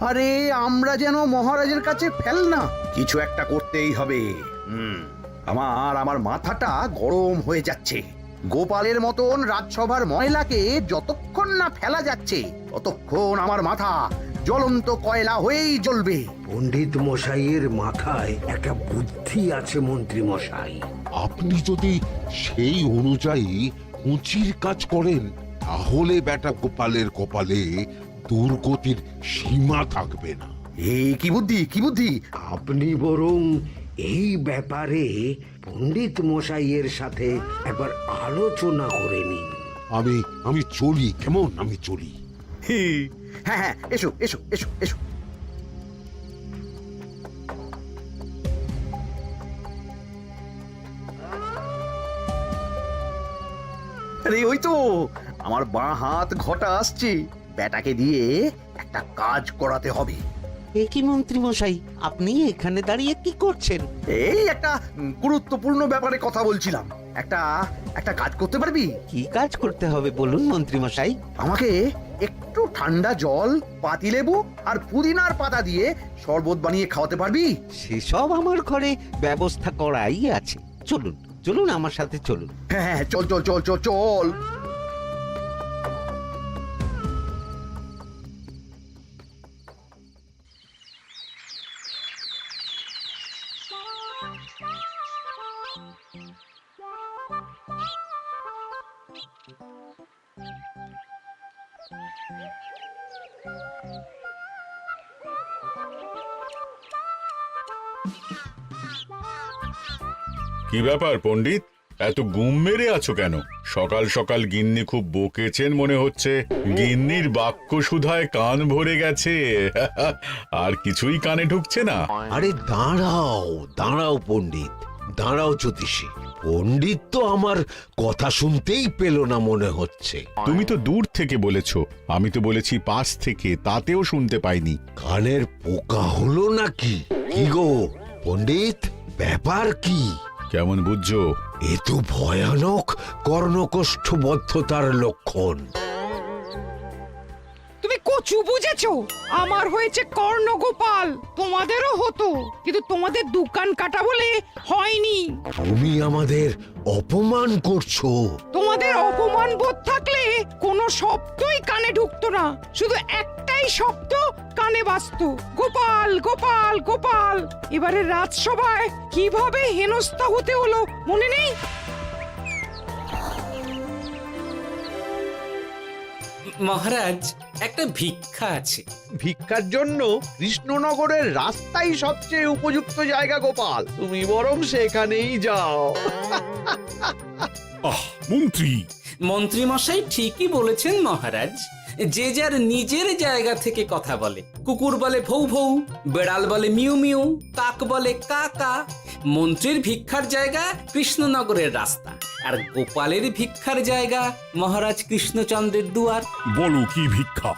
আরে আমরা যেন মহারাজের কাছে ফেল না, কিছু একটা করতেই হবে। আমার মাথাটা গরম হয়ে যাচ্ছে। গোপালের মতন রাজসভার ময়লাকে যতক্ষণ না ফেলা যাচ্ছে ততক্ষণ আমার মাথা জ্বলন্ত কয়লা হয়েই জ্বলবে। পণ্ডিত মশাইয়ের মাথায় একটা বুদ্ধি আছে মন্ত্রী মশাই। আপনি যদি সেই অনুযায়ী উঁচির কাজ করেন তাহলে বেটা গোপালের কপালে দুর্গতির সীমা থাকবে না। এই কি বুদ্ধি, কি বুদ্ধি? আপনি বরং এই ব্যাপারে পণ্ডিত মশাইয়ের সাথে একবার আলোচনা করে নিন। আমি চলি, কেমন? আমি চলি। হ্যাঁ হ্যাঁ, এসো এসো এসো এসো। আরে ওই তো আমার বাঁ হাত ঘটা আসছে, বেটাকে দিয়ে একটা কাজ করাতে হবে। এ কি মন্ত্রী মশাই, আপনি এখানে দাঁড়িয়ে কি করছেন? এই একটা গুরুত্বপূর্ণ ব্যাপারে কথা বলছিলাম। একটা একটা কাজ করতে পারবি? কি কাজ করতে হবে বলুন মন্ত্রী মশাই। আমাকে একটু ঠান্ডা জল, পাতিলেবু আর পুদিনার পাতা দিয়ে শরবত বানিয়ে খাওয়াতে পারবি? সেসব আমার ঘরে ব্যবস্থা করাই আছে। চলুন চলুন আমার সাথে চলুন। হ্যাঁ হ্যাঁ, চল চল চল চল চল। কি ব্যাপার পণ্ডিত, এত গুম মেরে আছো কেন? সকাল সকাল গিন্নি খুব বকেছেন মনে হচ্ছে। গিন্নির বাক্য সুধায় কান ভরে গেছে, আর কিছুই কানে ঢুকছে না। আরে দাঁড়াও দাঁড়াও পণ্ডিত, দাঁড়াও জ্যোতিষী। পণ্ডিত তো আমার কথা শুনতেই পেল না মনে হচ্ছে। তুমি তো দূর থেকে বলেছো, আমি তো বলেছি পাশ থেকে, তাতেও শুনতে পাইনি। কানের পোকা হলো নাকি? কি গো পণ্ডিত, ব্যাপার কি? কেমন বুঝছো? এ তো ভয়ানক কর্ণকোষ্ঠবদ্ধতার লক্ষণ। তুমি কচু বুঝেছো? আমার হয়েছে কর্ণগোপাল, তোমাদেরও হতো, কিন্তু তোমাদের দোকান কাটা বলে হয়নি। তুমি আমাদের অপমান করছো। তোমাদের অপমান বোধ থাকলে কোনো শব্দই কানে ঢুকতো না, শুধু একটাই শব্দ কানে বাজতো, গোপাল গোপাল গোপাল। এবারে রাজসভায় কিভাবে হেনস্থা হতে হলো মনে নেই? মহারাজ, একটা ভিক্ষা আছে। ভিক্ষার জন্য কৃষ্ণনগরের রাস্তাই সবচেয়ে উপযুক্ত জায়গা গোপাল, তুমি বরং সেখানেই যাও। মন্ত্রী মন্ত্রী মশাই ঠিকই বলেছেন মহারাজ। যে যার নিজের জায়গা থেকে কথা বলে। কুকুর বলে ভৌ ভৌ, বেড়াল বলে মিউ মিউ, কাক বলে কা কা। মন্ত্রীর ভিক্ষার জায়গা কৃষ্ণনগরের রাস্তা, আর গোপালের ভিক্ষার জায়গা মহারাজ কৃষ্ণচন্দ্রের দুয়ার। বলো কি ভিক্ষা?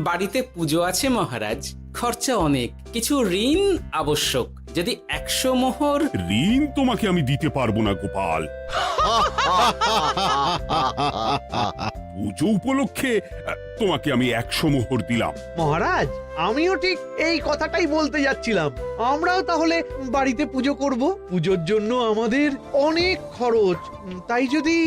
বাড়িতে পুজো আছে মহারাজ, খরচা অনেক, কিছু ঋণ আবশ্যক। যদি 100 মোহর। ঋণ তোমাকে আমি দিতে পারবো না গোপাল। পুজো উপলক্ষে তোমাকে আমি 100 মোহর দিলাম। মহারাজ, আমিও ঠিক এই কথাটাই বলতে যাচ্ছিলাম। আমরাও তাহলে বাড়িতে পুজো করব। পুজোর জন্য আমাদের অনেক খরচ, তাই যদি...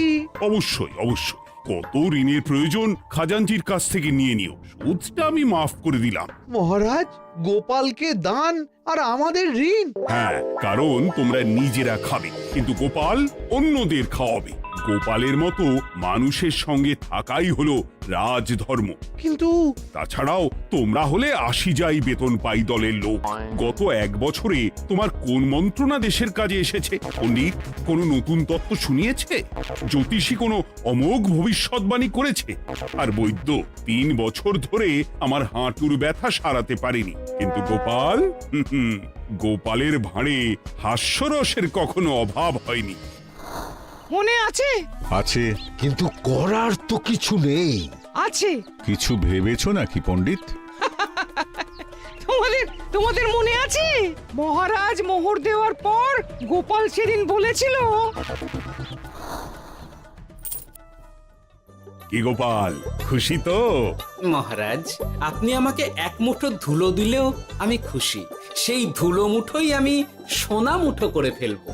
অবশ্যই অবশ্যই, কত ঋণের প্রয়োজন খাজাঞ্চির কাছ থেকে নিয়ে নিও, সুদটা আমি মাফ করে দিলাম। মহারাজ, গোপালকে দান আর আমাদের ঋণ? হ্যাঁ, কারণ তোমরা নিজেরা খাবে, কিন্তু গোপাল অন্যদের খাওয়াবে। গোপালের মতো মানুষের সঙ্গে থাকাই হলো রাজধর্ম। কিন্তু তাছাড়াও তোমরা হলে 80 যাই বেতন পাই দলের লোক। গত 1 বছরে তোমার কোন মন্ত্রণা দেশের কাজে এসেছে? পণ্ডিত কোনো নতুন তত্ত্ব শুনিয়েছে? জ্যোতিষী কোনো অমোঘ ভবিষ্যৎবাণী করেছে? আর বৈদ্য 3 বছর ধরে আমার হাঁটুর ব্যথা সারাতে পারেনি। কিন্তু গোপাল, গোপালের ভাঁড়ে হাস্যরসের কখনো অভাব হয়নি। মনে আছে? আছে। কিন্তু করার তো কিছু নেই। আছে। কিছু ভেবেছো নাকি পণ্ডিত? তোমাদের মনে আছে মহারাজ মোহর দেওয়ার পর গোপাল সেদিন বলেছিল কি গোপাল, খুশি তো? মহারাজ, আপনি আমাকে এক মুঠো ধুলো দিলেও আমি খুশি। সেই ধুলো মুঠোই আমি সোনা মুঠো করে ফেলবো।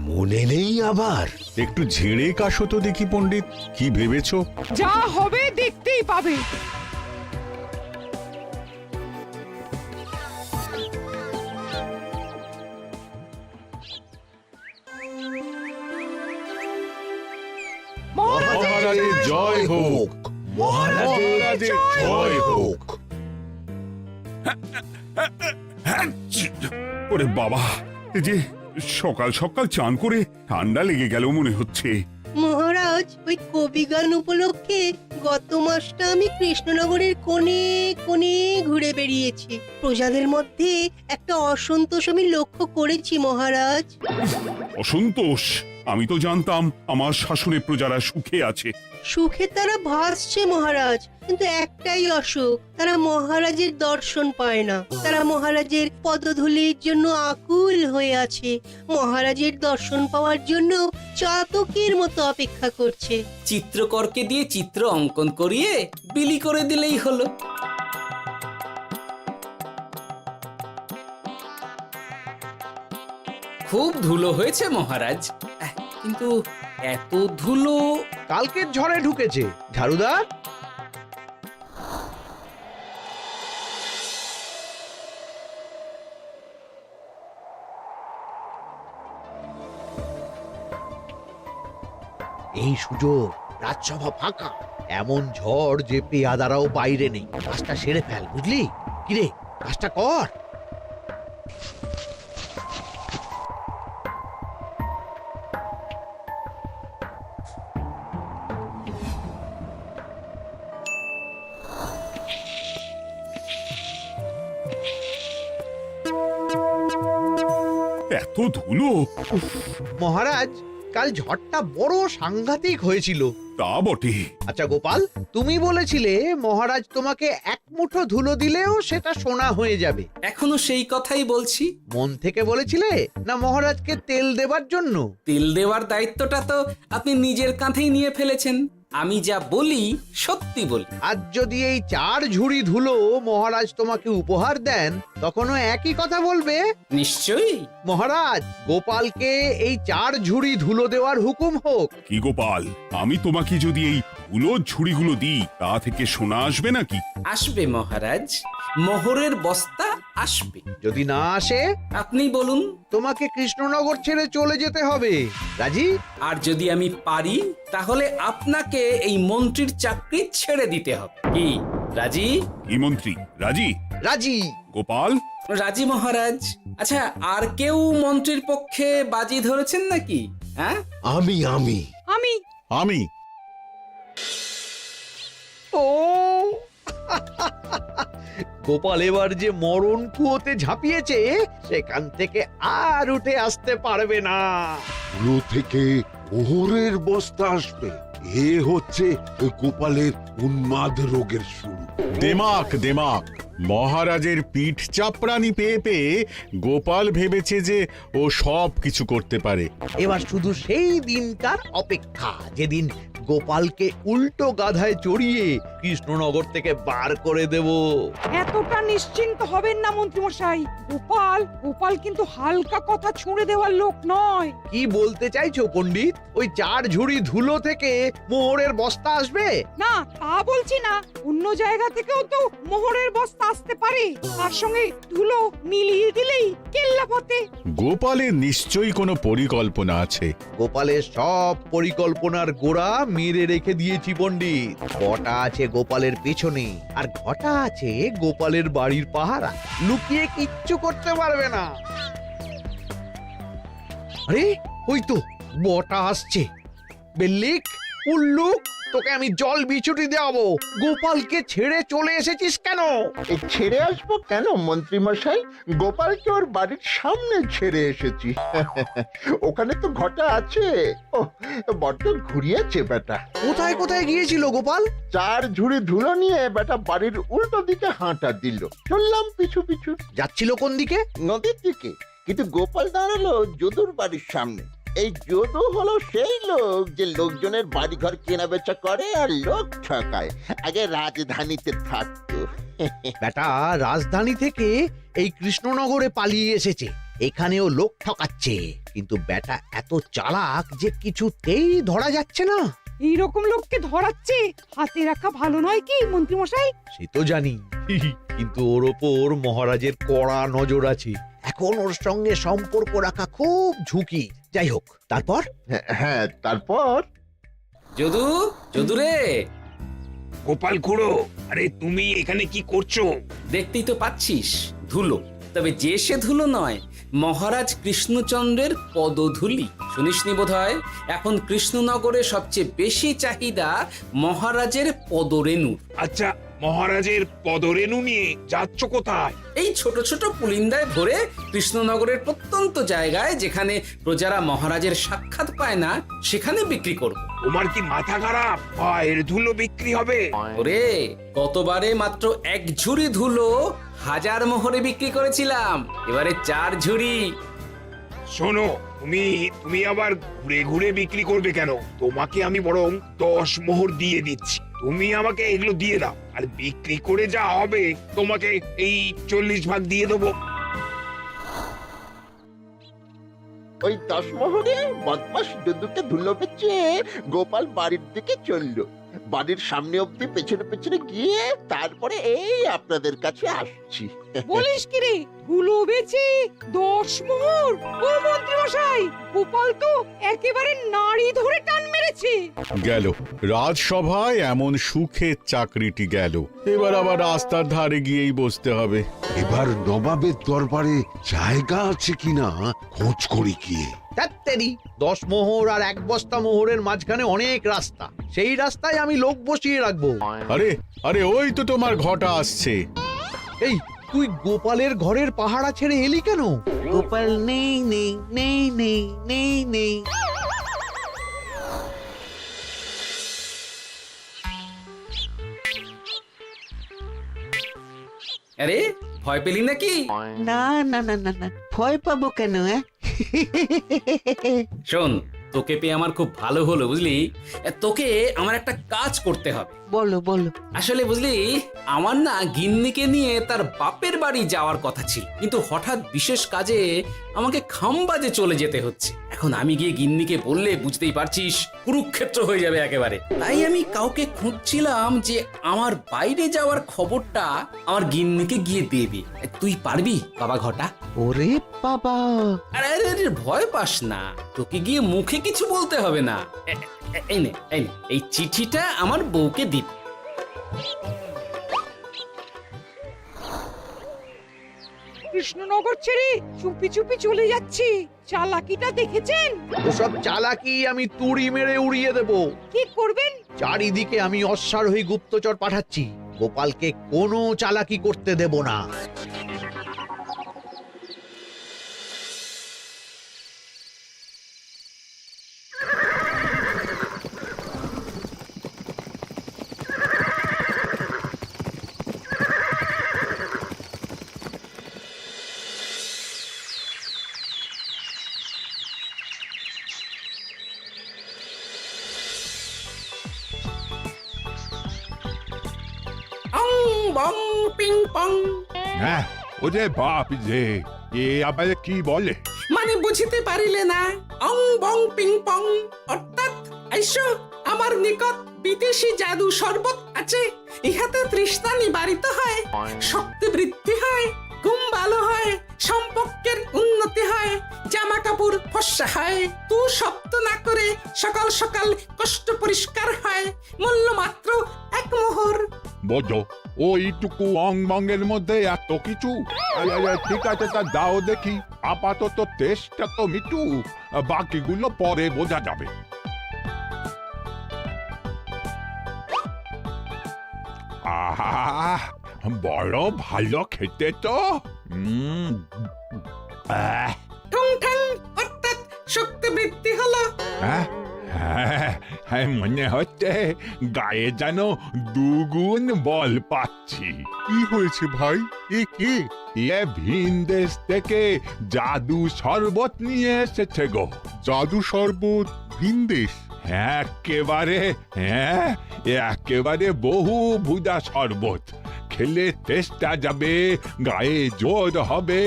মনে নেই আবার? একটু ঝেড়ে কাশো তো দেখি পণ্ডিত, কি ভেবেছো? যা হবে দেখতেই পাবে। মহারাজের জয় হোক, মহারাজের জয় হোক। ওরে বাবা, এই যে সকাল সকাল চান করে ঠান্ডা লেগে গেল মনে হচ্ছে। মহারাজ, ওই কবি গান উপলক্ষে গত মাসটা আমি কৃষ্ণনগরের কোণে কোণে ঘুরে বেরিয়েছি। প্রজাদের মধ্যে একটা অসন্তোষ আমি লক্ষ্য করেছি মহারাজ। অসন্তোষ? আমি তো জানতাম আমার শাসনে প্রজারা সুখে আছে। সুখে তারা ভাসছে মহারাজ, কিন্তু একটাই অসুখ, তারা মহারাজের দর্শন পায় না। তারা মহারাজের পদধূলির জন্য আকুল হয়ে আছে, মহারাজের দর্শন পাওয়ার জন্য চাতকের মতো অপেক্ষা করছে। চিত্রকরকে দিয়ে চিত্র অঙ্কন করিয়ে বিলি করে দিলেই হলো। খুব ধুলো হয়েছে মহারাজ, কিন্তু এত ধুলো। কালকের ঝড়ে ঢুকেছে। ঝাড়ুদার, এই সুযোগ, রাজসভা ফাঁকা, এমন ঝড় যে পেয়াদারাও বাইরে নেই। কাজটা সেরে ফেল, বুঝলি? কিরে, কাজটা কর। এত ধুলো! উফ, মহারাজ, কাল ঝড়টা বড় সাংঘাতিক হয়েছিল। তা বটে। আচ্ছা গোপাল, তুমি বলেছিলে মহারাজ তোমাকে এক মুঠো ধুলো দিলেও সেটা সোনা হয়ে যাবে। এখনো সেই কথাই বলছি। মন থেকে বলেছিলে না মহারাজকে তেল দেবার জন্য? তেল দেওয়ার দায়িত্বটা তো আপনি নিজের কাঁধেই নিয়ে ফেলেছেন। আমি যা বলি সত্যি বলি। আজ যদি এই 4 ঝুড়ি ধুলো মহারাজ তোমাকে উপহার দেন, তখনও একই কথা বলবে? নিশ্চয়ই। মহারাজ, গোপালকে এই 4 ঝুড়ি ধুলো দেওয়ার হুকুম হোক। কি গোপাল, আমি তোমাকে যদি এই ধুলোর ঝুড়িগুলো দিই, তা থেকে সোনা আসবে নাকি? আসবে মহারাজ, মোহরের বস্তা আসবে। যদি না আসে, আপনি বলুন। তোমাকে কৃষ্ণনগর ছেড়ে চলে যেতে হবে। রাজি? আর যদি আমি পারি, তাহলে আপনাকে এই মন্ত্রীর চাকরি ছেড়ে দিতে হবে। কি রাজি? কি মন্ত্রী, রাজি? রাজি। গোপাল? রাজি মহারাজ। আচ্ছা, আর কেউ মন্ত্রীর পক্ষে বাজি ধরেছেন নাকি? হ্যাঁ, আমি আমি আমি ও গোপাল এবার যে মরণ কুয়োতে ঝাঁপিয়েছে, সেখান থেকে আর উঠে আসতে পারবে না। ধুলো থেকে মোহরের বস্তা আসবে, এ হচ্ছে গোপালের উন্মাদ রোগের শুরু। দেমাক দেমাক, মহারাজের পিঠ চাপড়ানি পেয়ে পেয়ে গোপাল ভেবেছে যে ও সব কিছু করতে পারে। এবার শুধু সেই দিনকার অপেক্ষা, যেদিন গোপালকে উল্টো গাধায় চড়িয়ে কৃষ্ণনগর থেকে বার করে দেব। এতটা নিশ্চিন্ত হবেন না মন্ত্রী মশাই। গোপাল কিন্তু হালকা কথা ছুঁড়ে দেওয়ার লোক নয়। কি বলতে চাইছো পণ্ডিত? ওই 4 ঝুড়ি ধুলো থেকে মোহরের বস্তা আসবে? না, তা বলছি না। অন্য জায়গা থেকেও তো মোহরের বস্তা আসতে পারে। তার সঙ্গে ধুলো মিলিয়ে দিলেই কেল্লা ফতে। গোপালের নিশ্চয়ই কোনো পরিকল্পনা আছে। গোপালের সব পরিকল্পনার গোড়া মেরে রেখে দিয়েছি পণ্ডিত। ঘটা আছে গোপালের পেছনে, আর ঘটা আছে গোপালের বাড়ির পাহারা। লুকিয়ে কিচ্ছু করতে পারবে না। আরে ওই তো বটা আসছে। বেল্লিক, উল্লুক, তোকে আমি জল বিছুটি দেওয়াবো। গোপালকে ছেড়ে চলে এসেছিস কেন? ছেড়ে আসবো কেন মন্ত্রী মশাই? গোপালকে ওর বাড়ির সামনে ছেড়ে এসেছি। ওখানে তো ঘটা আছে। ও বড্ড ঘুরিয়েছে বেটা। কোথায় কোথায় গিয়েছিল গোপাল? 4 ঝুড়ি ধুলো নিয়ে বেটা বাড়ির উল্টো দিকে হাঁটা দিল। চললাম পিছু পিছু। যাচ্ছিল কোন দিকে? নদীর দিকে, কিন্তু গোপাল দাঁড়ালো যদুর বাড়ির সামনে। এই যদু হলো সেই লোক যে লোকজনের বাড়িঘর কেনা বেচা করে আর লোক ঠকায়। আগে রাজধানীতে থাকতো। বেটা রাজধানী থেকে এই কৃষ্ণনগরে পালিয়ে এসেছে, এখানেও লোক ঠকাচ্ছে, কিন্তু বেটা এত চালাক যে কিছুতেই ধরা যাচ্ছে না। এইরকম লোককে ধরাচ্ছে হাতে রাখা ভালো নয় কি মন্ত্রী মশাই? সে তো জানি, কিন্তু ওর ওপর মহারাজের কড়া নজর আছে। এখন ওর সঙ্গে সম্পর্ক রাখা খুব ঝুঁকি। যাই হোক, তারপর হ্যাঁ, তারপর যদু, যদু রে, গোপাল খুড়ো, আরে তুমি এখানে কি করছো? দেখতেই তো পাচ্ছিস ধুলো, তবে যে সে ধুলো নয়, মহারাজ কৃষ্ণচন্দ্রের পদধূলি। শুনিসনি বোধহয় এখন কৃষ্ণনগরে সবচেয়ে বেশি চাহিদা মহারাজের পদরেণু। আচ্ছা, মহারাজের পদরেণু নিয়ে যাচ্ছ কোথায়? এই ছোট ছোট পুলিন্দায় ভরে কৃষ্ণনগরের প্রত্যন্ত জায়গায় যেখানে প্রজারা মহারাজের সাক্ষাৎ পায় না সেখানে বিক্রি করব। তোমার কি মাথা খারাপ? পায়ের ধুলো বিক্রি হবে? ওরে, গতবারে মাত্র 1 ঝুড়ি ধুলো 1000 মোহরে বিক্রি করেছিলাম, এবারে 4 ঝুড়ি। শোনো, তুমি আবার ঘুরে ঘুরে বিক্রি করবে কেন? তোমাকে আমি বরং 10 মোহর দিয়ে দিচ্ছি, তুমি আমাকে এগুলো দিয়ে দাও, আর বিক্রি করে যা হবে তোমাকে এই 40 ভাগ দিয়ে দেবো। ওই 10 মোহরে বদমাস যদুকে ধুলো বেচে গোপাল বাড়ির দিকে চললো। বাড়ির সামনে অব্দি পেছনে পেছনে গিয়ে তারপরে এই আপনাদের কাছে আসছি। বলিস কি রে, ধুলো বেচে 10 মোহর? ও মন্ত্রী মশাই, গোপাল তো একেবারে নাড়ি ধরে টান মেরেছে। গেল রাজসভায় এমন সুখের চাকরিটি গেল, এবার আবার রাস্তার ধারে গিয়েই বসতে হবে। এবার নবাবের দরবারে জায়গা আছে কিনা খোঁজ করি গিয়ে। তাত্তেরি 10 মোহর আর 1 বস্তা মোহরের মাঝখানে অনেক রাস্তা, সেই রাস্তায় আমি লোক বসিয়ে রাখবো। আরে আরে, ওই তো তোমার ঘটা আসছে। এই, তুই গোপালের ঘরের পাহারা ছেড়ে এলি কেন? গোপাল নেই নেই নেই নেই নেই নেই। আরে, ভয় পেলি নাকি? না না না না না, ভয় পাবো কেন? শোন, তোকে পেয়ে আমার খুব ভালো হলো বুঝলি। তোকে আমার একটা কাজ করতে হবে। বলো বলো। আসলে বুঝলি, আমার না গিন্নিকে নিয়ে তার বাপের বাড়ি যাওয়ার কথা ছিল, কিন্তু হঠাৎ বিশেষ কাজে আমাকে খামবাজে চলে যেতে হচ্ছে। এখন আমি গিয়ে গিন্নিকে বললে বুঝতেই পারছিস কুরুক্ষেত্র হয়ে যাবে একেবারে। তাই আমি কাউকে খুঁজছিলাম যে আমার বাইরে যাওয়ার খবরটা আমার গিন্নিকে গিয়ে দেবে। তুই পারবি বাবা ঘটা? ওরে বাবা, আরে আরে আরে, ভয় পাস না, তোকে গিয়ে মুখে কিছু বলতে হবে না। এই নে, এই চিঠিটা আমার বউকে দিবি। কৃষ্ণনগর ছেড়ে চুপি চুপি চলে যাচ্ছি, চালাকিটা দেখেছেন? ওসব চালাকি আমি তুড়ি মেরে উড়িয়ে দেব। কি করবেন? চারিদিকে আমি অশ্বারোহী গুপ্তচর পাঠাচ্ছি, গোপালকে কোনো চালাকি করতে দেব না। অং বং পিং পং। হ্যাঁ, ওরে বাপ রে, এ আবার কি বলে? মানে বুঝিতে পারিলে না? অং বং পিং পং অর্থাৎ আইসো আমার নিকট বিদেশি জাদু শরবত আছে, ইহাতে তৃষ্ণা নিবারিত হয়, শক্তি বৃদ্ধি হয়, ঘুম ভালো হয়, সম্পর্কের উন্নতি হয়, জামা কাপড় ফর্সা হয়, তু শব্দ না করে সকাল সকাল কষ্ট পরিষ্কার হয়, মূল্য মাত্র 1 মোহর। বোঝো, ওইটুকু অং বঙ্গের মধ্যে এত কিছু? ঠিক আছে, তা দাও দেখি, আপাতত টেস্টটা তো মিটু, বাকিগুলো পরে বোঝা যাবে। আহা, বড় ভালো খেতে তো। ঠং ঠং অর্থাৎ শক্তি বৃদ্ধি হলো। হ্যাঁ হ্যাঁ, মনে হচ্ছে গায়ে যেন দুগুণ বল পাচ্ছি। কি হয়েছে ভাই? এ কে? এ ভিন দেশ থেকে জাদু শরবত নিয়ে এসেছে গো। জাদু শরবত? ভিন দেশ? একেবারে, হ্যাঁ, একেবারে বহু ভুজা শরবত। খেলে তেষ্টা যাবে, গায়ে জোর হবে,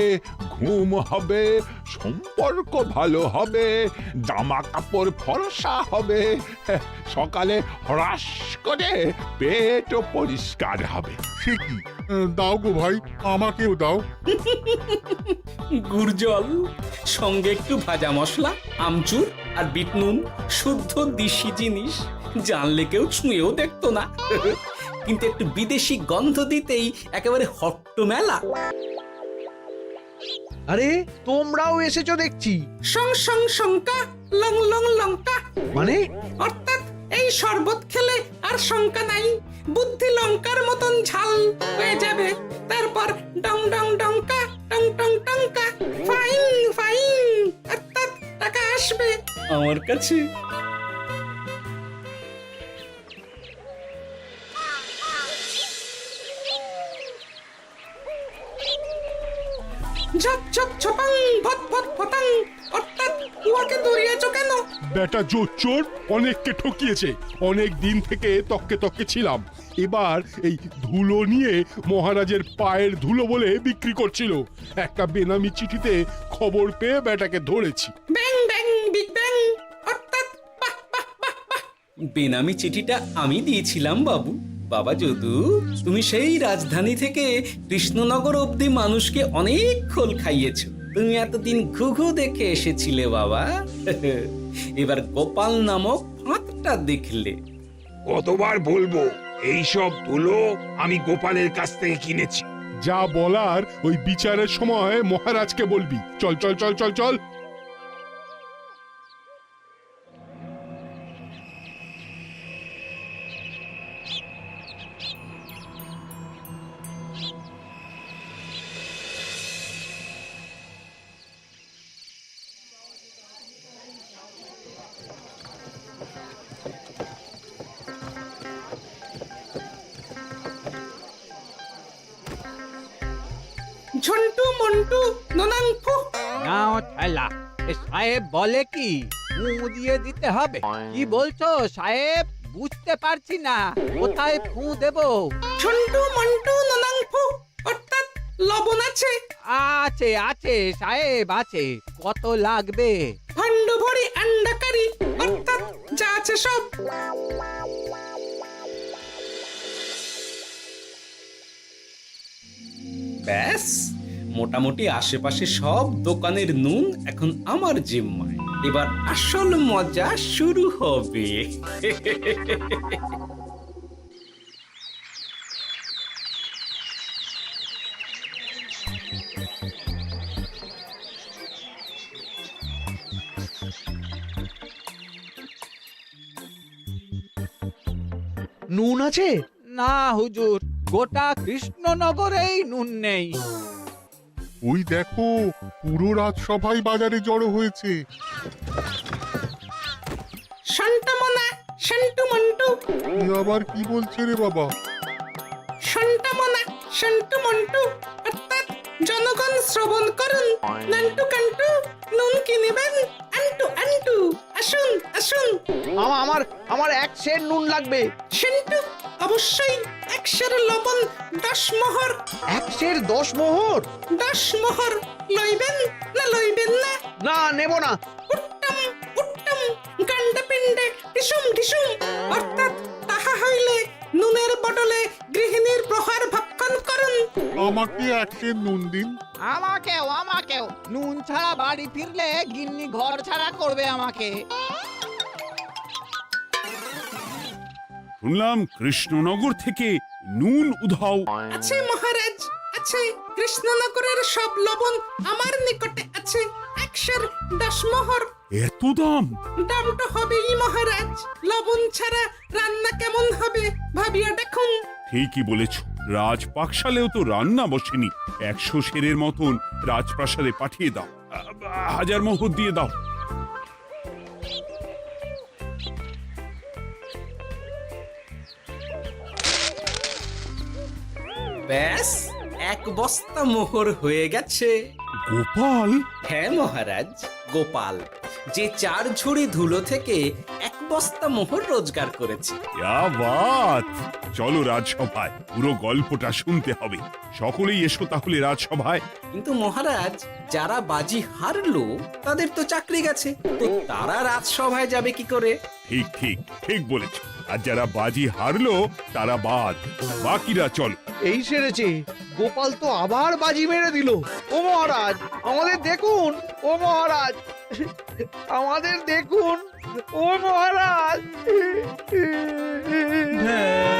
ঘুম হবে, সম্পর্ক ভালো হবে, জামা কাপড় ফর্সা হবে, সকালে হ্রাস করে পেটও পরিষ্কার হবে। সে কি? দাও গো ভাই, আমাকেও দাও। গুড় জল, সঙ্গে একটু ভাজা মশলা, আমচুর আর বিট নুন, শুদ্ধ দেশি জিনিস। জানলে কেউ ছুঁয়েও দেখতো না, কিন্তু একটু বিদেশি গন্ধ দিতেই একেবারে হট্ট মেলা। আরে তোমরাও এসেছো দেখছি। সং সং শঙ্কা, লং লং লঙ্কা। মানে অর্থাৎ এই শরবত খেলে আর শঙ্কা নাই, বুদ্ধি লঙ্কার মতন ঝাল হয়ে যাবে। তারপর ডং ডং ডঙ্কা, টং টং টঙ্কা, ফাইন ফাইন, অর্থাৎ টাকা আসবে আমার কাছে। ঝপ ঝপ ছপাং, ভট ভট ফটাং, অর্থাৎ উহাকে দৌড়িয়েছ কেন? বেটা জোচ্চোর অনেককে ঠকিয়েছে। অনেক দিন থেকে তককে তককে ছিলাম। এবার এই ধুলো নিয়ে মহারাজের পায়ের ধুলো বলে বিক্রি করছিল। একটা বেনামি চিঠিতে খবর পেয়ে বেটাকে ধরেছি। ব্যাং ব্যাং বিগ ব্যাং, অর্থাৎ বাহ বাহ বাহ বাহ। বেনামি চিঠিটা আমি দিয়েছিলাম বাবু। বাবা যদু, তুমি সেই রাজধানী থেকে কৃষ্ণনগর অবধি মানুষকে অনেক খোল খাইয়েছো। তুমি এতদিন ঘুঘু দেখে এসেছিলে বাবা, এবার গোপাল নামক ফাঁদটা দেখলে। কতবার বলবো এইসব ধুলো আমি গোপালের কাছ থেকে কিনেছি। যা বলার ওই বিচারের সময় মহারাজকে বলবি। চল চল চল চল চল। ঝন্টু মন্টু ননাং ফু। নাও ঠেলা। সাহেব বলে কি ফু দিয়ে দিতে হবে? কি বলছো সাহেব? বুঝতে পারছি না, কোথায় ফু দেব? ঝন্টু মন্টু ননাং ফু, অর্থাৎ লবণ আছে? আছে আছে সাহেব আছে। কত লাগবে? ভাণ্ড ভরি আন্ডাকারি, অর্থাৎ যা আছে সব। ব্যাস, মোটামুটি আশেপাশে সব দোকানের নুন এখন আমার জিম্মায়। এবার আসল মজা শুরু হবে। নুন আছে? না হুজুর, গোটা কৃষ্ণনগরেই নুন নেই। ওই দেখো, পুরো রাজসভাই বাজারে জড়ো হয়েছে। শান্তামনা, শান্টু মন্টু। আবার কি বলছে রে বাবা? শান্তামনা, শান্টু মন্টু, অর্থাৎ জনগণ শ্রবণ করুন। নান্টু কান্টু, নুন কিনিবেন আন্টু আন্টু। আসুন আসুন। আমার আমার এক সের নুন লাগবে। শান্টু, অবশ্যই 100 লবণ 10 মোহর। এক সের 10 মোহর? 10 মোহর লইবেন না লইবেন না? না, নেব না। উত্তম উত্তম, গান্ডা পিণ্ডে ঢিসুম ঢিসুম, অর্থাৎ তাহা হইলে নুনের বদলে গৃহিণীর প্রহার ভক্ষণ করুন। আমাকে একটা নুন দিন। আমাকেও আমাকেও। নুন ছাড়া বাড়ি ফিরলে গিন্নি ঘর ছাড়া করবে আমাকে। শুনলাম কৃষ্ণনগর থেকে নুন উধাও। আছে মহারাজ, আছে। কৃষ্ণনগরের সব লবণ আমার নিকটে আছে। 110 মোহর। এত দাম? দাম তো হবেই মহারাজ। লবণ ছাড়া রান্না কেমন হবে ভাবিয়া দেখুন। ঠিকই বলেছ, রাজপাকশালেও তো রান্না বসেনি। 100 সেরের মতন রাজপ্রাসাদে পাঠিয়ে দাও। 1000 মোহর দিয়ে দাও। ব্যাস 1 বস্তা মোহর হয়ে গেছে। গোপাল? হ্যাঁ মহারাজ, গোপাল, যে 4 ঝুড়ি ধুলো থেকে 1 বস্তা মোহর রোজগার করেছে। ইয়া বাত! চলো রাজসভায়, পুরো গল্পটা শুনতে হবে। সকলেই এসো তাহলে রাজসভায়। কিন্তু মহারাজ, যারা বাজি হারলো তাদের তো চাকরি গেছে, তো তারা রাজসভায় যাবে কি করে? ঠিক ঠিক ঠিক বলেছ। আর যারা বাজি হারলো তারা বাদ, বাকিরা চলো। এই সেরেছে, গোপাল তো আবার বাজি মেরে দিল। ও মহারাজ, আমাদের দেখুন। ও মহারাজ, আমাদের দেখুন। ও মহারাজ। হ্যাঁ